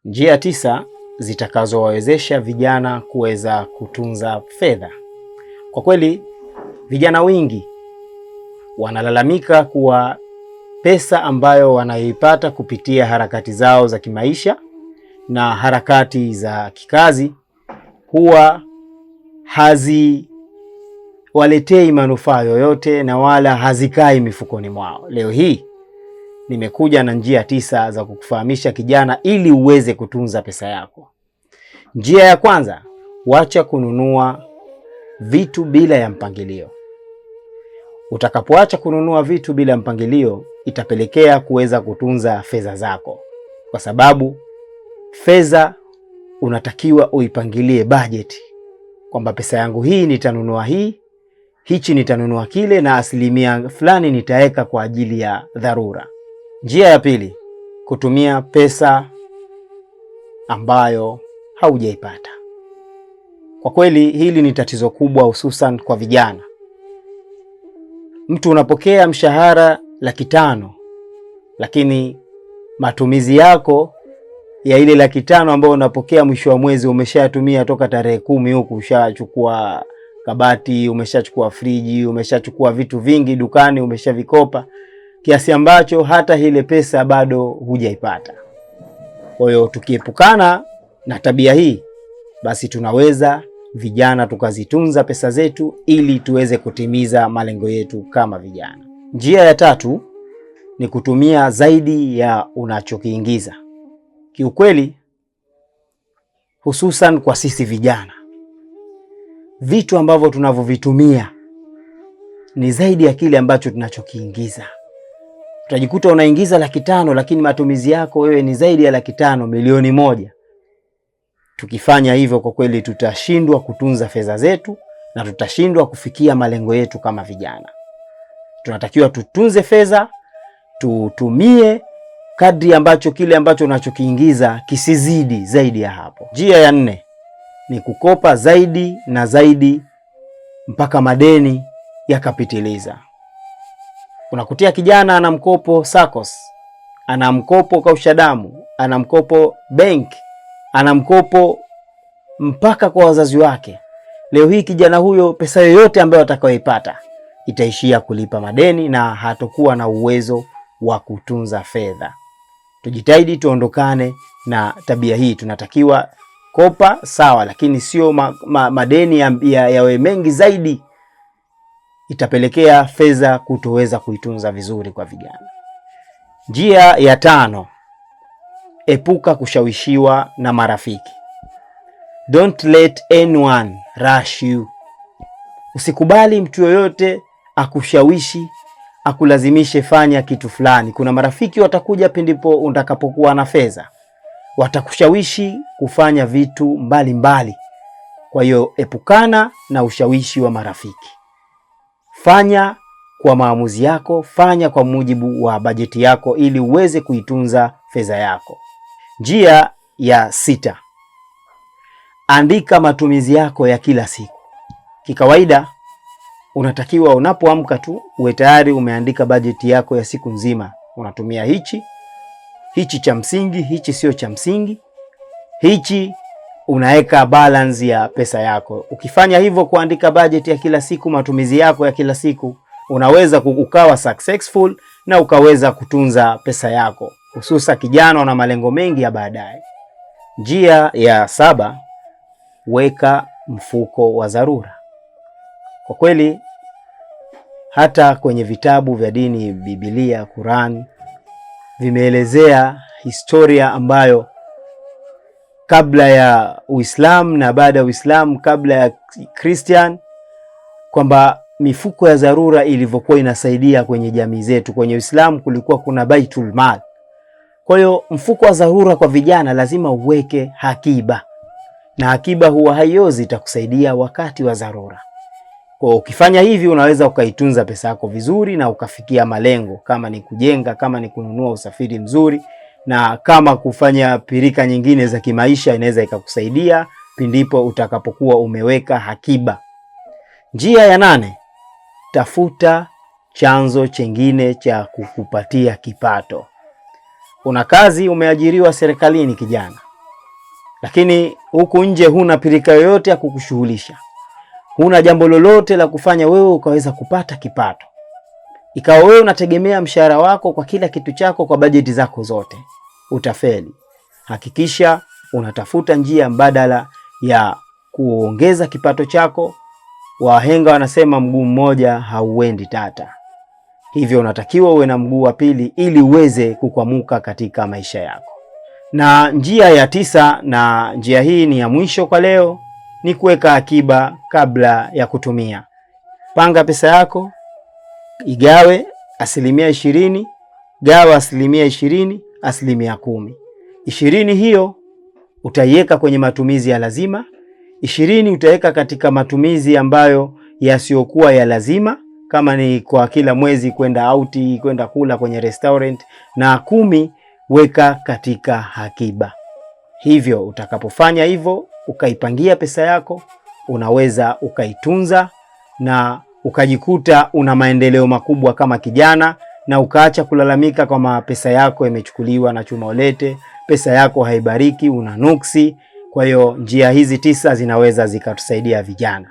Njia 9 zitakazowawezesha vijana kuweza kutunza fedha. Kwa kweli vijana wengi wanalalamika kuwa pesa ambayo wanayoipata kupitia harakati zao za kimaisha na harakati za kikazi huwa haziwaletei manufaa yoyote na wala hazikai mifukoni mwao. Leo hii nimekuja na njia 9 za kukufahamisha kijana ili uweze kutunza pesa yako. Njia ya kwanza, wacha kununua vitu bila ya mpangilio. Utakapoacha kununua vitu bila mpangilio, itapelekea kuweza kutunza fedha zako, kwa sababu fedha unatakiwa uipangilie budget, kwamba pesa yangu hii nitanunua hii, hichi nitanunua kile, na asilimia fulani nitaweka kwa ajili ya dharura. Njia ya pili, kutumia pesa ambayo haujaipata. Kwa kweli hili ni tatizo kubwa, hususan kwa vijana. Mtu unapokea mshahara 500,000, lakini matumizi yako ya ile 500,000 ambayo unapokea mwisho wa mwezi umeshatumia toka tarehe 10 huku. Umeshachukua kabati, umeshachukua friji, umeshachukua vitu vingi dukani, umeshavikopa, kiasi ambacho hata ile pesa bado hujaipata. Kwa hiyo tukiepukana na tabia hii, basi tunaweza vijana tukazitunza pesa zetu ili tuweze kutimiza malengo yetu kama vijana. Njia ya 3 ni kutumia zaidi ya unachokiingiza. Kiukweli, hususan kwa sisi vijana, vitu ambavyo tunavyovitumia ni zaidi ya kile ambacho tunachokiingiza. Utajikuta unaingiza 500,000 lakini matumizi yako wewe ni zaidi ya 500,000, milioni 1. Tukifanya hivyo, kwa kweli tutashindwa kutunza fedha zetu na tutashindwa kufikia malengo yetu kama vijana. Tunatakiwa tutunze fedha, tutumie kadri ambacho kile ambacho unachokiingiza kisizidi zaidi ya hapo. Njia ya 4 ni kukopa zaidi na zaidi mpaka madeni yakapitiliza. Unakutia kijana ana mkopo SACCOS, ana mkopo kausha damu, ana mkopo bank, ana mkopo mpaka kwa wazazi wake. Leo hii kijana huyo pesa yoyote ambayo atakayoipata itaishia kulipa madeni na hatakuwa na uwezo wa kutunza fedha. Tujitahidi tuondokane na tabia hii. Tunatakiwa kopa sawa, lakini sio madeni yawe mengi zaidi, itapelekea fedha kutoweza kuitunza vizuri kwa vijana. Njia ya 5, epuka kushawishiwa na marafiki. Don't let anyone rush you. Usikubali mtu yoyote akushawishi, akulazimishe fanya kitu fulani. Kuna marafiki watakuja pindipo utakapokuwa na fedha, watakushawishi kufanya vitu mbalimbali. Kwa hiyo epukana na ushawishi wa marafiki. Fanya kwa maamuzi yako, fanya kwa mujibu wa bajeti yako ili uweze kuitunza fedha yako. Njia ya 6, andika matumizi yako ya kila siku. Kikawaida unatakiwa unapoamka tu uwe tayari umeandika bajeti yako ya siku nzima. Unatumia hichi cha msingi, hichi sio cha msingi, hichi unaweka balance ya pesa yako. Ukifanya hivyo, kuandika bajeti ya kila siku, matumizi yako ya kila siku, unaweza ukawa successful na ukaweza kutunza pesa yako, hususa kijana na malengo mengi ya baadaye. Njia ya 7, weka mfuko wa dharura. Kwa kweli hata kwenye vitabu vya dini, Biblia, Qur'an, vimeelezea historia ambayo kabla ya Uislamu na baada ya Uislamu, kabla ya Christian, kwamba mifuko ya dharura ilivyokuwa inasaidia kwenye jamii zetu. Kwenye Uislamu kulikuwa kuna Baitul Mal. Kwa hiyo mfuko wa dharura kwa vijana lazima uweke akiba, na akiba huwa haiozi, itakusaidia wakati wa dharura. Kwa ukifanya hivi unaweza ukaitunza pesa yako vizuri na ukafikia malengo, kama ni kujenga, kama ni kununua usafiri mzuri, na kama kufanya pirika nyingine za kimaisha, inaweza ikakusaidia pindipo utakapokuwa umeweka akiba. Njia ya 8, tafuta chanzo chengine cha kukupatia kipato. Una kazi, umeajiriwa serikalini kijana, lakini huku nje huna pirika yoyote ya kukushughulisha, huna jambo lolote la kufanya wewe ukaweza kupata kipato, ikawa wewe unategemea mshahara wako kwa kila kitu chako, kwa bajeti zako zote, utafeli. Hakikisha unatafuta njia mbadala ya kuongeza kipato chako. Wahenga wanasema mguu mmoja hauendi tata. Hivyo unatakiwa uwe na mguu wa pili ili uweze kukwamuka katika maisha yako. Na njia ya 9, na njia hii ni ya mwisho kwa leo, ni kuweka akiba kabla ya kutumia. Panga pesa yako, igawe 20%, gawa 20%, 10%. 20 hiyo utaiweka kwenye matumizi ya lazima, 20 utaweka katika matumizi ambayo yasiokuwa ya lazima, kama ni kwa kila mwezi kwenda outi, kwenda kula kwenye restaurant, na 10 weka katika akiba. Hivyo utakapofanya hivyo, ukaipangia pesa yako, unaweza ukaitunza na ukajikuta una maendeleo makubwa kama kijana, na ukaacha kulalamika kama pesa yako imechukuliwa na chuma ulete, pesa yako haibariki, una nuksi. Kwa hiyo njia hizi 9 zinaweza zikatusaidia vijana.